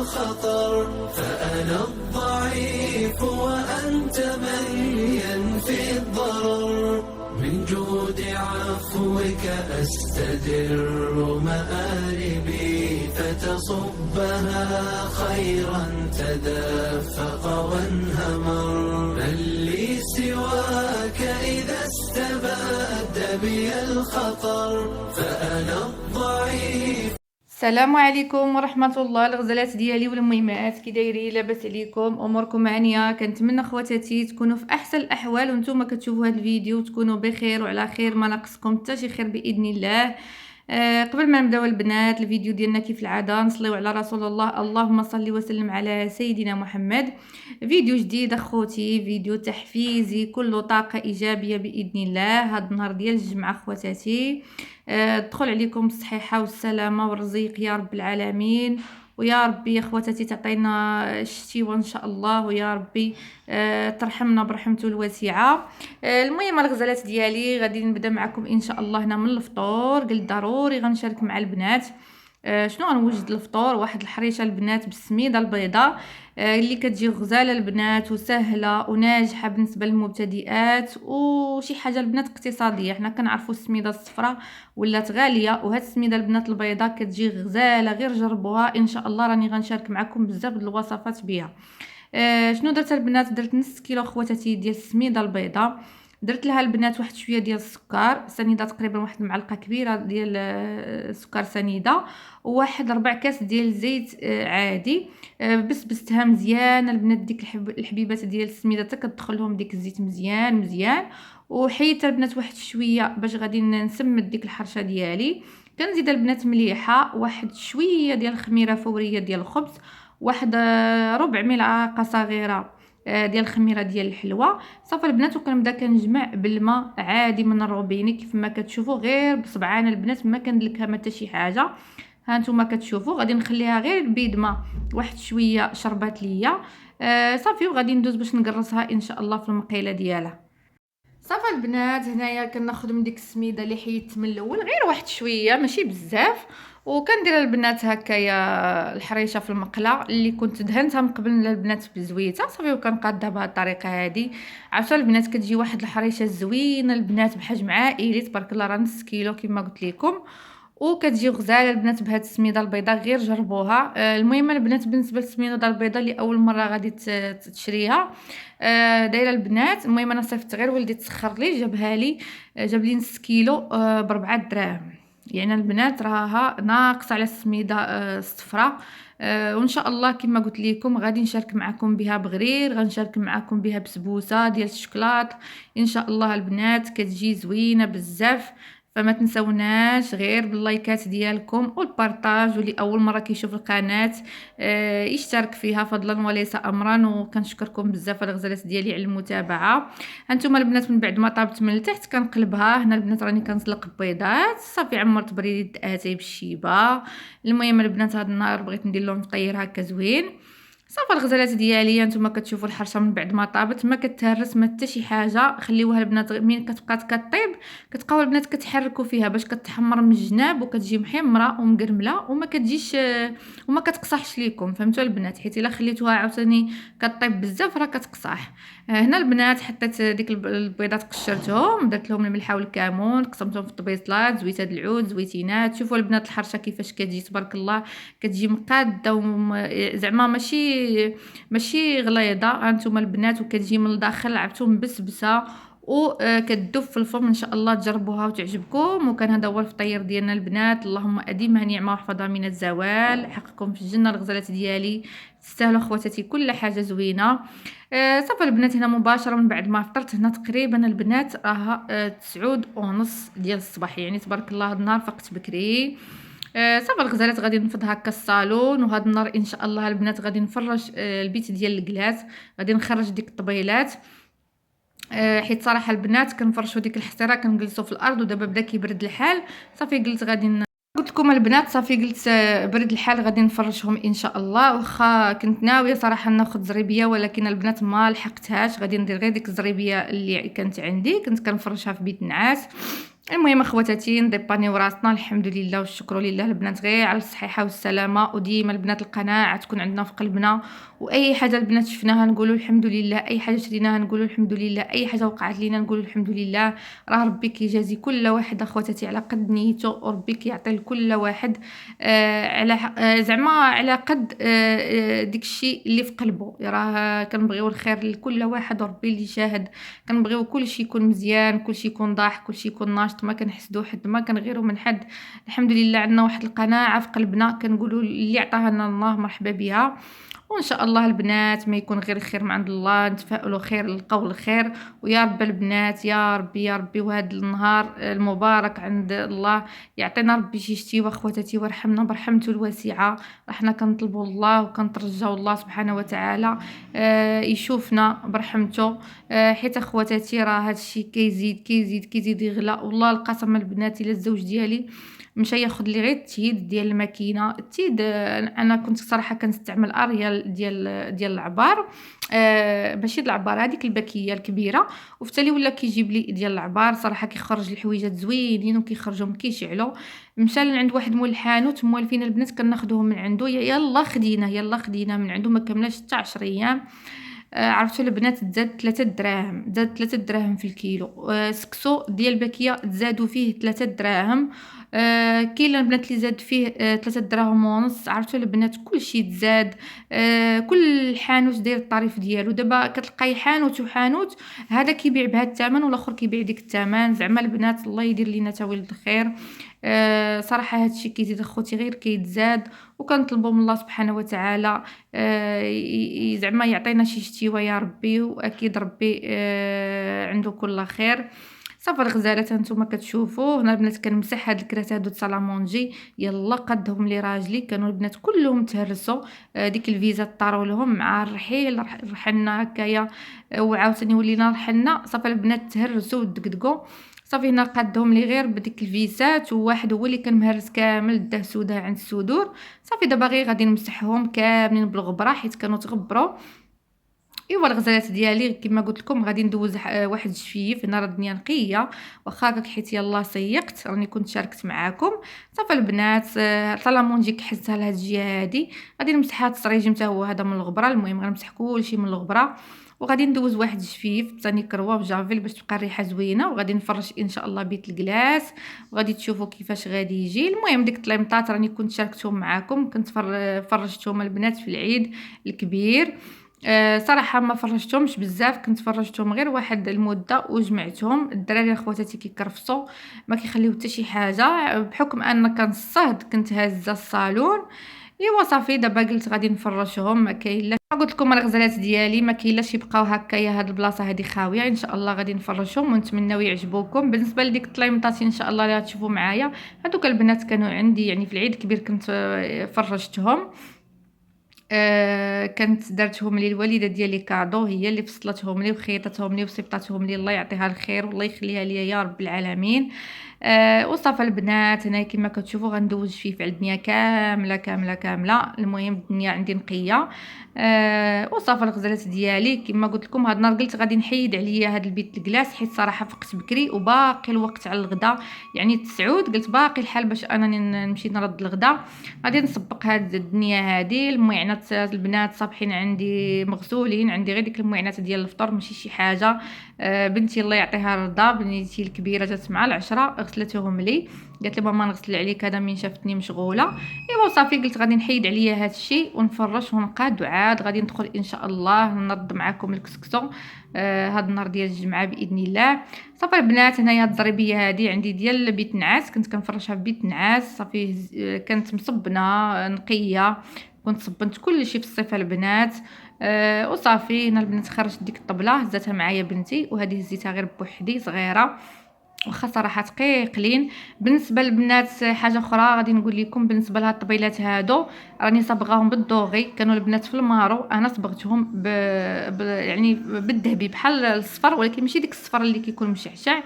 الخطر، فأنا الضعيف وأنت من ينفي الضرر. من جود عفوك أستدر مآربي، فتصبها خيرا تدفق وانهمر. من لي سواك إذا استبد بي الخطر، فأنا الضعيف. السلام عليكم ورحمه الله. الغزالات ديالي والمهمات كي دايرين؟ لاباس عليكم؟ اموركم هانيه؟ كنتمنى خواتاتي تكونوا في احسن الاحوال وانتم كتشوفوا هذا الفيديو تكونوا بخير وعلى خير، ما ناقصكم حتى شي خير باذن الله. قبل ما نبداو البنات الفيديو ديالنا كيف العاده نصليو على رسول الله، اللهم صل وسلم على سيدنا محمد. فيديو جديد اخوتي، فيديو تحفيزي كله طاقه ايجابيه باذن الله. هذا النهار ديال الجمعه خواتاتي، تدخل عليكم الصحيحه والسلامه والرزق يا رب العالمين، ويا ربي يا خواتاتي تعطينا الشتيوه ان شاء الله، ويا ربي ترحمنا برحمته الواسعه. المهم الغزالات ديالي غادي نبدا معكم ان شاء الله هنا من الفطور. قلت ضروري غنشارك مع البنات شنو غنوجد الفطور. واحد الحريشه البنات بالسميده البيضاء اللي كتجي غزاله البنات وسهله وناجحه بالنسبه للمبتدئات، وشي حاجه البنات اقتصاديه. حنا كنعرفوا السميده الصفراء ولات غاليه، وهاد السميده البنات البيضاء كتجي غزاله، غير جربوها ان شاء الله. راني غنشارك معكم بزاف د الوصفات بها. شنو درت البنات؟ درت نص كيلو خواتاتي ديال السميده البيضاء، درت لها البنات واحد شويه ديال السكر سنيده، تقريبا واحد المعلقه كبيره ديال السكر سنيده، وواحد 4 كاس ديال الزيت عادي. بسبستها مزيان البنات، ديك الحبيبات ديال السميده حتى كتدخل لهم ديك الزيت مزيان مزيان. وحيت البنات واحد شويه باش غادي نسمد ديك الحرشه ديالي. كنزيد البنات مليحه، واحد شويه ديال الخميره فوريه ديال الخبز، واحد ربع ملعقه صغيره ديال الخميره ديال الحلوه. صافي البنات، وكنبدا كنجمع بالماء عادي من الروبيني كيف ما كتشوفوا، غير بصبعان البنات، ما كندلكها ما حتى شي حاجه. ها نتوما كتشوفوا غادي نخليها غير بيد ما واحد شويه شربات ليا. صافي وغادي ندوز باش نقرصها ان شاء الله في المقيله ديالها. صافي البنات، هنايا كناخذ من ديك السميده اللي حيدت من الاول غير واحد شويه ماشي بزاف، وكندير البنات هكايا الحريشه في المقله اللي كنت دهنتها من قبل البنات بزويته. صافي وكنقادها بهذه الطريقه هذه. عرفتوا البنات كتجي واحد الحريشه زوينه البنات بحجم عائلي تبارك الله، راه نص كيلو كما قلت لكم، وكتجي غزاله البنات بهاد السميده البيضاء، غير جربوها. المهم البنات بالنسبه للسميده البيضاء اللي اول مره غادي تشريها، دايره البنات. المهم انا صيفط غير ولدي تسخر لي، جابها لي، جاب لي نص كيلو ب4 دراهم. يعني البنات راها ناقصه على السميده الصفراء. وان شاء الله كما قلت لكم غادي نشارك معكم بها بغرير، غنشارك معكم بها بسبوسه ديال الشوكولات ان شاء الله. البنات كتجي زوينه بزاف، فما تنسوناش غير باللايكات ديالكم والبارطاج، واللي اول مره كيشوف القناه يشترك فيها فضلا وليس امرا. وكنشكركم بزاف الغزالات ديالي على المتابعه. هانتوما البنات من بعد ما طابت من التحت كنقلبها. هنا البنات راني كنسلق بيضات، صافي عمرت بريد اتاي بالشيبه. المهم البنات هاد النهار بغيت ندير لهم فطير هكا زوين. صافي الغزالات ديالي نتوما كتشوفوا الحرشه من بعد ما طابت ما كتهرس ما حتى شي حاجه. خليوها البنات من كتبقى كطيب كتبقاو البنات كتحركوا فيها باش كتحمر من الجناب وكتجي محمره ومقرمله وما كتجيش وما كتقصحش ليكم. فهمتوا البنات؟ حيت الا خليتوها عاوتاني كطيب بزاف راه كتقصح. هنا البنات حطيت ديك البيضات قشرتهم، درت لهم الملحه والكمون، قسمتهم في الطبيصلات، زويت هاد العود زويتينات. شوفوا البنات الحرشه كيفاش كتجي تبارك الله، كتجي مقاده زعما ماشي غليظه. هانتوما البنات وكتجي من الداخل عرفتوا مبسبسه وكتذوب في الفم. ان شاء الله تجربوها وتعجبكم. وكان هذا هو الفطير ديالنا البنات، اللهم اديمها نعمه وحفظها من الزوال، حقكم في الجنه الغزالات ديالي، تستاهلوا خواتاتي كل حاجه زوينه. صافي البنات هنا مباشره من بعد ما فطرت، هنا تقريبا البنات راها 9:30 ديال الصباح، يعني تبارك الله هاد النهار فقت بكري. صافي الغزالات غادي نفض هكا الصالون، وهاد النهار ان شاء الله البنات غادي نفرش البيت ديال الكلاس، غادي نخرج ديك الطبيلات. حيت صراحه البنات كنفرشوا ديك الحصيره كنجلسوا في الارض، ودابا بدا كيبرد الحال. صافي قلت غادي قلت لكم البنات، صافي قلت برد الحال غادي نفرشهم ان شاء الله. واخا كنت ناويه صراحه ناخذ زريبيه، ولكن البنات ما لحقتهاش، غادي ندير غير ديك الزريبيه اللي كانت عندي، كنت كنفرشها في بيت النعاس. المهم اخواتاتي نديبانيو راسنا، الحمد لله والشكر لله البنات غير على الصحيحه والسلامه، وديما البنات القناعه تكون عندنا في قلبنا، واي حاجه البنات شفناها نقولوا الحمد لله، اي حاجه شريناها نقولوا الحمد لله، اي حاجه وقعت لينا نقولوا الحمد لله. راه ربي كيجازي كل واحد اخواتاتي على قد نيته، وربي كيعطي لكل واحد على زعما على قد ديك الشيء اللي في قلبه. راه كنبغيو الخير لكل واحد، وربي اللي شاهد. كنبغيو كلشي يكون مزيان، كلشي يكون ضاحك، كلشي يكون ناشط، ما كنحسدو حد، ما كنغيرو من حد. الحمد لله عندنا واحد القناعه في قلبنا، كنقولوا اللي عطاها لنا الله مرحبا بها. وان شاء الله البنات ما يكون غير خير من عند الله، نتفائلوا خير نلقاو الخير. ويا رب البنات يا ربي يا ربي، وهذا النهار المبارك عند الله يعطينا ربي شي شتيوه خواتاتي، ويرحمنا برحمته الواسعه. احنا كنطلبوا الله وكنترجاو الله سبحانه وتعالى يشوفنا برحمته. حيت اخواتاتي راه هادشي كيزيد كيزيد كيزيد يغلى، والله القسم البنات الا الزوج ديالي مشى ياخذ لي غير التيد ديال الماكينه. التيد انا كنت صراحه كنستعمل اريال ديال العبار، ماشي العبار هذيك الباكيه الكبيره، وفي التالي ولا كيجيب لي ديال العبار. صراحه كيخرج الحويجات زوينين وكيخرجهم كيشعلوا. مشى لعند واحد مول الحانوت موالفين البنات كناخذوهم من عنده، يلا خدينا من عنده، ما كملاش حتى 10 ايام. عرفتوا البنات تزاد 3 دراهم، زاد 3 دراهم في الكيلو. سكسو ديال الباكيه تزادوا فيه 3 دراهم. كاين البنات اللي زاد فيه 3 دراهم ونص. عرفتوا البنات كلشي تزاد. كل حانوت داير الطريف ديالو. دابا كتلقاي حانوت وحانوت، هذا كيبيع بهذا الثمن والاخر كيبيع ديك الثمن. زعما البنات الله يدير لينا تا ولد الخير. صراحه هادشي كيزيد اخوتي غير كيتزاد، وكنطلبوا من الله سبحانه وتعالى زعما يعطينا شي شتيوه يا ربي، واكيد ربي عنده كل خير. صافي الغزالات هانتوما كتشوفوا هنا البنات كنمسح هاد الكرات هادو سالامونجي، يلا قدهم لي راجلي. كانوا البنات كلهم تهرسوا، ديك الفيزا طاروا لهم مع الرحيل، رحلنا هكايا وعاوتاني ولينا رحلنا. صافي البنات تهرسوا ودقدقوا. صافي هنا قادهم لي غير بديك الفيسات، وواحد هو اللي كان مهرس كامل داه سوداه عند الصدور. صافي دابا غير غادي نمسحهم كاملين بالغبره حيت كانوا تغبروا. ايوا الغزالات ديالي كما قلت لكم غادي ندوز واحد الشفيف. هنا راه الدنيا نقيه، واخا هكاك حيت يلاه سيقت راني كنت شاركت معاكم. صافي البنات طالما كحزتها لهاد الجهه هادي غادي نمسحها التصريجم حتى هو هذا من الغبره. المهم غنمسح كلشي من الغبره، وغادي ندوز واحد الشفيف ثاني كروه بجافيل باش تبقى الريحه زوينه. وغادي نفرش ان شاء الله بيت الكلاس، وغادي تشوفوا كيفاش غادي يجي. المهم ديك الطليمطات راني كنت شاركتهم معاكم، كنت فرجتهم البنات في العيد الكبير. صراحه ما فرجتهمش بزاف، كنت فرجتهم غير واحد المده وجمعتهم. الدراري اخواتاتي كيكرفصوا ما كيخليو حتى شي حاجه، بحكم ان كان الصهد كنت هازه الصالون. ايوا صافي دابا قلت غادي نفرشهم. ما كاين لا قلت لكم الغزالات ديالي ما كاين لاش يبقاو هكايا هاد البلاصه هادي خاويه. ان شاء الله غادي نفرشهم ونتمناو يعجبوكم. بالنسبه لديك الطليمطات ان شاء الله اللي غتشوفوا معايا هذوك البنات كانوا عندي يعني في العيد الكبير كنت فرجتهم. كانت دارتهم لي الوالده ديالي كادو، هي اللي فصلتهم لي وخيطتهم لي وصيفطاتهم لي، الله يعطيها الخير والله يخليها ليا يا رب العالمين. وصافي البنات هنا كما كتشوفوا غندوز فيه على الدنيا كامله كامله كامله. المهم الدنيا عندي نقيه. وصافي الغزالات ديالي كما قلت لكم هاد النهار قلت غادي نحيد عليا هاد البيت الكلاس حيت صراحه فقت بكري وباقي الوقت على الغدا يعني التسعود. قلت باقي الحال باش انني نمشي نرد الغدا، غادي نسبق هاد الدنيا هادي. المعينات البنات صابحين عندي مغسولين، عندي غير ديك المعينات ديال الفطور ماشي شي حاجه. بنتي الله يعطيها الرضا بنتي الكبيره جات مع العشره غسلتهم لي، قالت لي ماما نغسل عليك هذا من شافتني مشغوله. ايوا صافي قلت غادي نحيد عليا هذا الشيء ونفرش ونقاد وعاد غادي ندخل ان شاء الله نرد معكم الكسكسو هاد النهار ديال الجمعه باذن الله. صافي البنات هنايا هاد الزريبيه هادي عندي ديال بيت نعاس، كنت كنفرشها في بيت نعاس. صافي كانت مصبنه نقيه، كنت صبنت كل شيء في الصيف البنات. وصافي هنا البنات خرجت ديك الطبله هزتها معايا بنتي، وهذه هزيتها غير بوحدي صغيره واخا صراحه ثقيقلين. بالنسبه للبنات حاجه اخرى غادي نقول لكم بالنسبه لهاد الطبيلات هادو راني صبغاهم بالدوغي. كانوا البنات في المارو انا صبغتهم يعني بالذهبي بحال الصفر، ولكن ماشي ديك الصفر اللي كيكون مشعشع.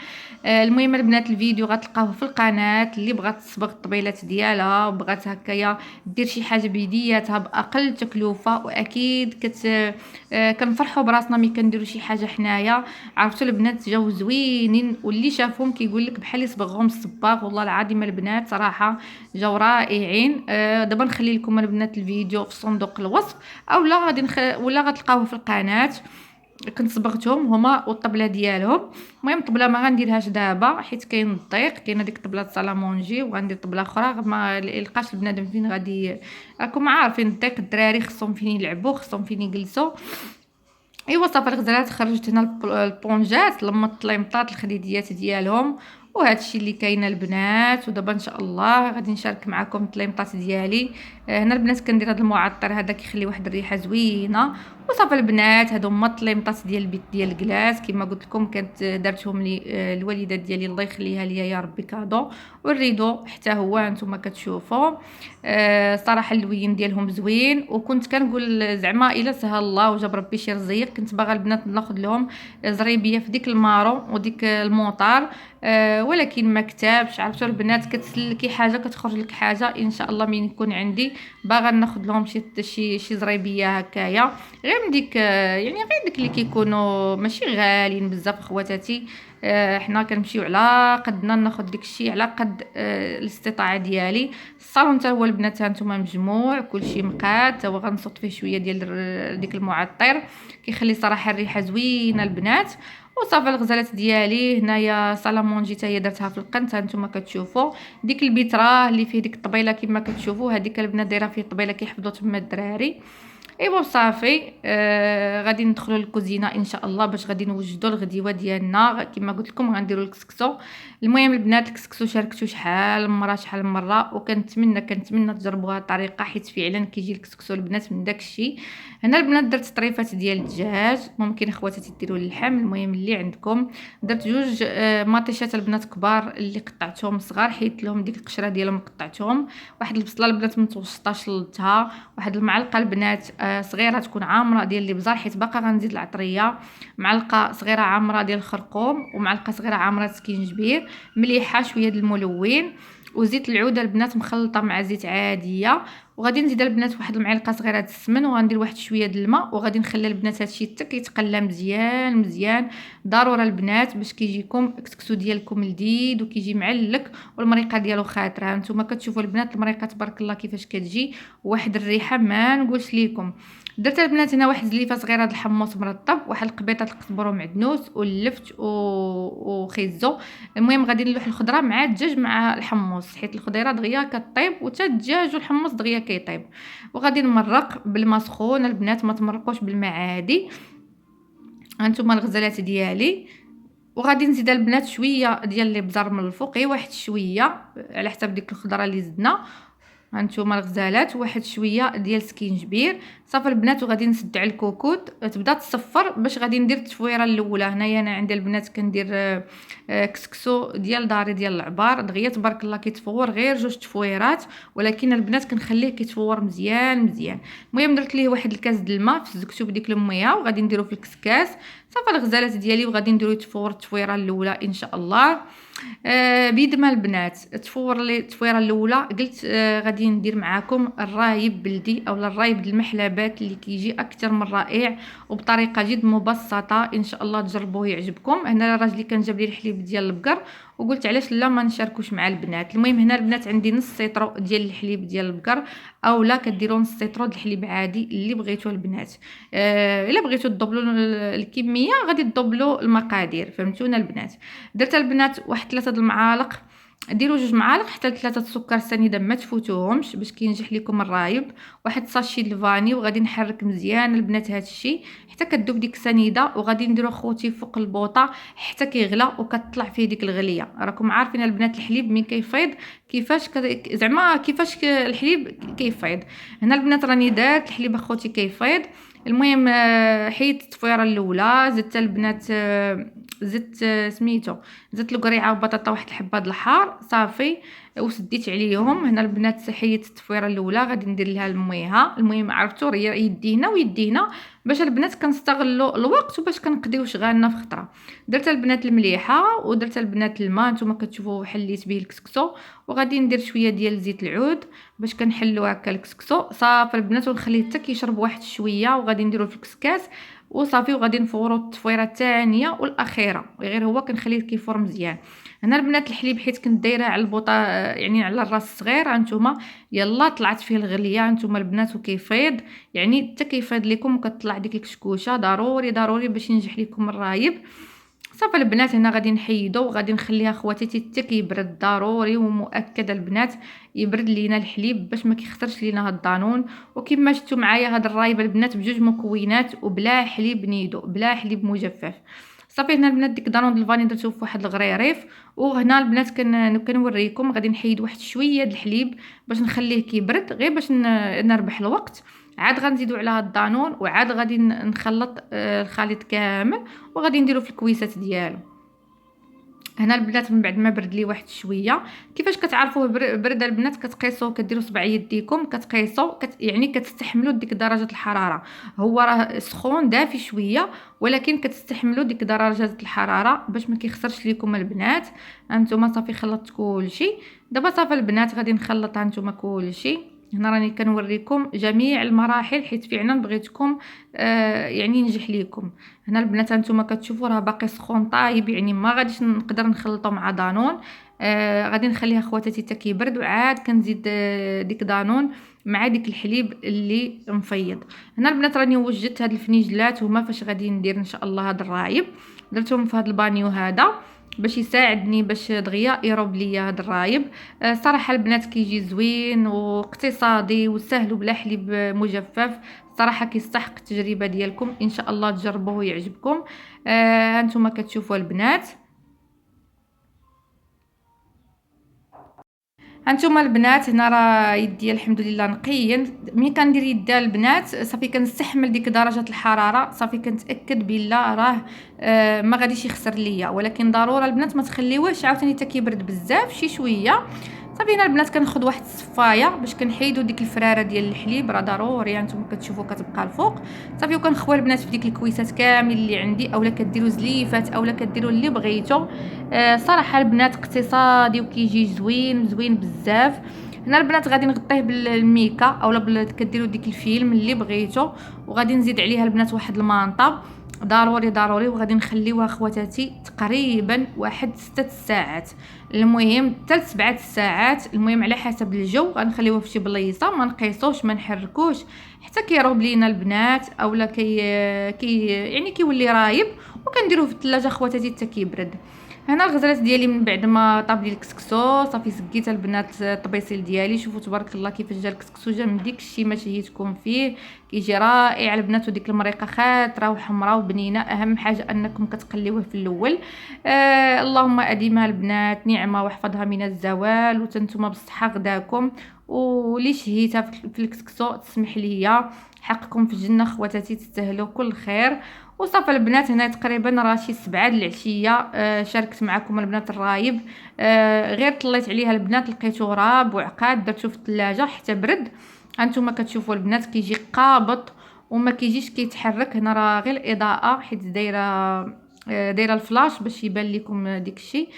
المهم البنات الفيديو غتلقاوه في القناه. اللي بغات تصبغ الطبيلات ديالها وبغات هكايا دير شي حاجه بيدياتها باقل تكلفه، واكيد كنفرحوا براسنا ملي كنديروا شي حاجه حنايا. عرفتوا البنات جاو زوينين، واللي شافوا معاكم كيقول لك بحال يصبغهم الصباغ. والله العظيم البنات صراحه جاو رائعين. دابا نخلي لكم البنات الفيديو في صندوق الوصف، اولا غادي ولا غتلقاوه في القناه. كنت صبغتهم هما والطبله ديالهم. المهم الطبله ما غنديرهاش دابا حيت كاين الضيق، كاينه ديك الطبله سالامونجي، وغندير طبله اخرى ما يلقاش البنادم فين غادي. راكم عارفين الضيق، الدراري خصهم فين يلعبوا، خصهم فين يجلسوا. ايوا صافي الغزالات، خرجت هنا البونجات، لمطت ليمطات الخديديات ديالهم، وهذا الشيء اللي كاينه البنات. ودابا ان شاء الله غادي نشارك معكم التليمطات ديالي. هنا البنات كندير هذا المعطر هذا كيخلي واحد الريحه زوينه. وصافي البنات، هادو هما التليمطات ديال البيت ديال الكلاس كما قلت لكم. كانت دارتهم لي الوالده ديالي الله يخليها ليا يا ربي كادو. والريدو حتى هو انتم كتشوفوا. صراحه اللوين ديالهم زوين. وكنت كنقول زعما الا سهل الله وجاب ربي شي رزيق، كنت باغا البنات ناخذ لهم زريبيه في ديك المارو وديك الموطار. ولكن ما كتابش. عرفتوا البنات كتسلكي حاجه كتخرج لك حاجه. ان شاء الله من يكون عندي باغا ناخذ لهم شي زريبيه هكايا، غير من ديك يعني غير ديك اللي كيكونوا ماشي غاليين بزاف خواتاتي. حنا كنمشيو على قدنا ناخذ ديك الشيء على قد الاستطاعه ديالي. الصالون حتى هو البنات هانتوما مجموع كلشي مقاد، تا هو غنصط فيه شويه ديال ديك المعطر كيخلي صراحه الريحه زوينه البنات. وصافي الغزالات ديالي هنايا سالامونجي حتى هي درتها في القنت هانتوما كتشوفوا. ديك البيتراه اللي فيه ديك الطبيله كما كتشوفوا، هذيك البنات دايره فيه الطبيله كيحفظوا تما الدراري. ايوا صافي. غادي ندخلوا للكوزينه ان شاء الله باش غادي نوجدوا الغديوه ديالنا كما قلت لكم. غنديروا الكسكسو. المهم البنات الكسكسو شاركتو شحال من مره، وكنتمنى تجربوا هذه الطريقه حيت فعلا كيجي الكسكسو البنات من داك الشيء. هنا البنات درت طريفات ديال الدجاج، ممكن خواتاتي ديروا اللحم، المهم اللي عندكم. درت جوج مطيشات البنات كبار اللي قطعتهم صغار، حيت لهم ديك القشره ديالهم قطعتهم. واحد البصله البنات متوسطه شلتها، واحد المعلقه البنات صغيره تكون عامره ديال الابزار حيت باقا غنزيد العطريه، معلقه صغيره عامره ديال الخرقوم، ومعلقه صغيره عامره سكينجبير، مليحه شويه د الملون، وزيت العود البنات مخلطه مع زيت عاديه. وغادي نزيد البنات واحد المعلقه صغيره د السمن، وغندير واحد شويه د الماء، وغادي نخلي البنات هادشي حتى كيتقلى مزيان ضروري البنات باش كيجيكم الكسكسو ديالكم لذيذ وكيجي معلك والمريقه ديالو خاطره. نتوما كتشوفوا البنات المريقه تبارك الله كيفاش كتجي، واحد الريحه ما نقولش لكم. درت البنات هنا واحد زليفه صغيره د الحمص مرطب، واحد القبيطه د القزبر ومعدنوس واللفت وخيزو. المهم غادي نلوح الخضره مع الدجاج مع الحمص حيت الخضيره دغيا كطيب وتا الدجاج والحمص دغيا كيطيب. وغادي نمرق بالماء سخون البنات، ما تمرقوش بالماء عادي. هانتوما الغزالات ديالي. وغادي نزيد البنات شويه ديال الابزار من الفوق، غير واحد شويه على حساب ديك الخضره اللي زدنا. هانتوما الغزالات، واحد شويه ديال سكينجبير. صافي البنات، وغادي نسد على الكوكوط تبدا تصفر باش غادي ندير التفويره الاولى. هنايا انا عندي البنات كندير كسكسو ديال داري ديال العبار دغيا تبارك الله كيتفور غير جوج تفويرات، ولكن البنات كنخليه كيتفور مزيان. المهم درت ليه واحد الكاس د الماء فزكتو بديك الميه وغادي نديرو في الكسكاس. صافي الغزالات ديالي، وغادي نديرو يتفور التفويره الاولى ان شاء الله. بيد ما البنات تفور لي التفويره الاولى. قلت غادي ندير معاكم الرايب بلدي او الرايب د المحلبات اللي كيجي اكثر من رائع وبطريقه جد مبسطه. ان شاء الله تجربوه يعجبكم. هنا راجلي كان جاب لي الحليب ديال البقر وقلت علاش لا ما نشاركوش مع البنات. المهم هنا البنات عندي نص سيطرو ديال الحليب ديال البقر، او لا كديروا نص سيطرو د الحليب عادي اللي بغيتو البنات. الا بغيتو تدبلوا الكميه غادي تدبلوا المقادير، فهمتونا البنات. درت البنات واحد 3 د المعالق، ديروا 2 معالق حتى 3 السكر سنيده ما تفوتوهمش باش كينجح لكم الرايب. واحد ساشي الفاني، وغادي نحرك مزيان البنات هذا الشيء حتى كتذوب ديك السنيده. وغادي نديرو خوتي فوق البوطه حتى كيغلى وكتطلع فيه ديك الغليه. راكم عارفين البنات الحليب من كيفيض كيفاش زعما كيفاش الحليب كيفيض. هنا البنات راني دارت الحليب اخوتي كيفيض. المهم حيت التفويره الاولى زدت البنات زدت سميتو زدت القريعه وبطاطا واحد الحبه د الحار صافي وسديت عليهم. هنا البنات حيت التفويره الاولى غادي ندير لها المويها. المهم عرفتوا يدينا باش البنات كنستغلوا الوقت وباش كنقضيو شغالنا في خطره. درت البنات المليحه ودرت البنات الماء نتوما كتشوفوا حليت به الكسكسو. وغادي ندير شويه ديال زيت العود باش كنحلوا هكا الكسكسو. صافي البنات ونخليه حتى كيشرب واحد شويه وغادي نديرو في الكسكاس. وصافي. وغادي نفورو التفويره الثانيه والاخيره، غير هو كنخليه كيفور مزيان. هنا البنات الحليب حيت كنت دايره على البوطه يعني على الراس الصغير، هانتوما يلا طلعت فيه الغليه هانتوما البنات وكيفيض، يعني حتى كيفيض لكم وكتطلع ديك الكشكوشه. ضروري ضروري باش ينجح لكم الرايب. صافي البنات هنا غادي نحيدو وغادي نخليها خواتاتي حتى كيبرد. ضروري ومؤكد البنات يبرد لينا الحليب باش ما كيخسرش لينا هاد الدانون. وكما شفتوا معايا هاد الرايب البنات بجوج مكونات وبلا حليب نيدو، بلا حليب مجفف. صافي هنا البنات ديك دانون الفاني درتو في واحد الغريريف. وهنا البنات كنوريكم غادي نحيد واحد شويه د الحليب باش نخليه كيبرد، غير باش نربح الوقت. عاد غنزيدو على هاد الدانون وعاد غادي نخلط الخليط كامل وغادي نديرو في الكويسات ديالو. هنا البنات من بعد ما برد لي واحد شويه، كيفاش كتعرفوه برد البنات؟ كتقيسوا كديروا صبع يديكم كتقيسوا يعني كتستحملوا ديك درجه الحراره. هو راه سخون دافي شويه ولكن كتستحملوا ديك درجه الحراره باش ما كيخسرش ليكم البنات. هانتوما صافي خلطت كلشي. دابا صافي البنات غادي نخلط هانتوما كلشي. هنا راني كنوريكم جميع المراحل حيت فعلا بغيتكم يعني ينجح ليكم. هنا البنات هانتوما كتشوفوا راه باقي سخون طايب، يعني ما غاديش نقدر نخلطو مع دانون. غادي نخليها خواتاتي حتى كيبرد وعاد كنزيد ديك دانون مع ديك الحليب اللي مفيض. هنا البنات راني وجدت هاد الفنيجلات هما فاش غادي ندير ان شاء الله هاد الرايب. درتهم في هاد البانيو هذا باش يساعدني باش دغيا يروب ليا هاد الرايب. صراحه البنات كيجي زوين واقتصادي وسهل وبلا حليب مجفف. صراحه كيستحق التجربه ديالكم، ان شاء الله تجربوه ويعجبكم. هانتوما كتشوفوا البنات، هانتوما البنات هنا راه يدي الحمد لله نقيا. ملي كندير يدا البنات صافي كنستحمل ديك درجه الحراره، صافي كنتاكد بلا راه ما غاديش يخسر ليا. ولكن ضروره البنات ما تخليوهش عاوتاني حتى كيبرد بزاف شي شويه. صافي هنا البنات كناخذ واحد الصفايه باش كنحيدو ديك الفراره ديال الحليب، راه ضروري هانتوما كتشوفوا كتبقى الفوق. صافي وكنخوي البنات في ديك الكويسات كامل اللي عندي، اولا كديروا زليفات اولا كديروا اللي بغيتو. صراحه البنات اقتصادي وكيجي زوين زوين بزاف. هنا البنات غادي نغطيه بالميكا اولا كديروا ديك الفيلم اللي بغيتو، وغادي نزيد عليها البنات واحد المانطه. ضروري ضروري وغادي نخليوها خواتاتي تقريبا واحد 6 ساعات، المهم حتى 7 ساعات، المهم على حسب الجو. غنخليوها في شي بليصه ما نقيسوش ما نحركوش حتى كيروب لينا البنات اولا يعني كيولي رايب. وكنديروه في الثلاجه خواتاتي حتى كيبرد. هنا الغزالات ديالي من بعد ما طاب لي الكسكسو صافي سقيت البنات الطبيصيل ديالي. شوفوا تبارك الله كيفاش جا الكسكسو، جا من ديك الشيء ما شهيتكم فيه، كيجي رائع البنات. وديك المريقه خاطره وحمراء وبنينه، اهم حاجه انكم كتقليوه في الاول. اللهم اديمها البنات نعمه واحفظها من الزوال، وتنتوما بالصحه غداكم. ولي شهيتها في الكسكسو تسمح ليا، حقكم في الجنه خواتاتي، تستاهلوا كل خير. وصافي البنات هنا تقريبا راه شي 7 د العشيه شاركت معكم البنات الرايب. غير طليت عليها البنات لقيتو راب وعقاد، درتو في الثلاجه حتى برد. هانتوما كتشوفوا البنات كيجي قابط وما كيجيش كيتحرك. هنا راه غير الاضاءه حيت دايره الفلاش باش يبان لكم ديك الشيء.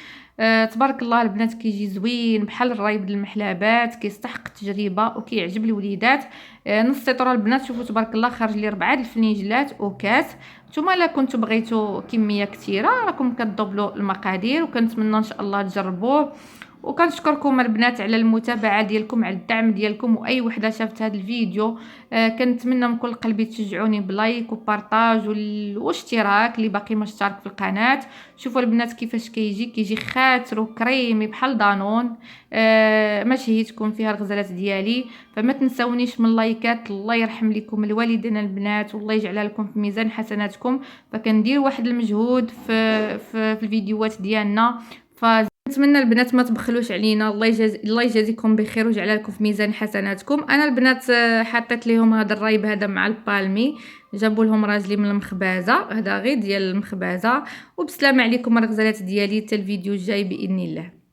تبارك الله البنات كيجي زوين بحال الرايب د المحلابات، كيستحق التجربه وكيعجب الوليدات. نص سيطره البنات. شوفوا تبارك الله خرج لي 4 د الفنيجلات وكاس. نتوما الا كنتو بغيتو كميه كثيره راكم كتضبلوا المقادير، وكنتمنى ان شاء الله تجربوه. وكنشكركم البنات على المتابعه ديالكم، على الدعم ديالكم. واي وحده شافت هذا الفيديو كنتمنى من كل قلبي تشجعوني بلايك وبارطاج واشتراك اللي باقي ما اشترك في القناه. شوفوا البنات كيفاش كيجي خاتر وكريمي بحال دانون. ما شهيتكم فيها الغزالات ديالي. فما تنسونيش من لايكات. الله يرحم لكم الوالدين البنات والله يجعلها لكم في ميزان حسناتكم. فكندير واحد المجهود في الفيديوهات ديالنا. نتمنى البنات ما تبخلوش علينا. الله يجازيكم بخير ويجعل لكم في ميزان حسناتكم. انا البنات حطيت لهم هذا الرايب هذا مع البالمي، جابوا لهم راجلي من المخبازه، هذا غير ديال المخبازه. وبسلامه عليكم الغزالات ديالي، حتى الفيديو الجاي باذن الله.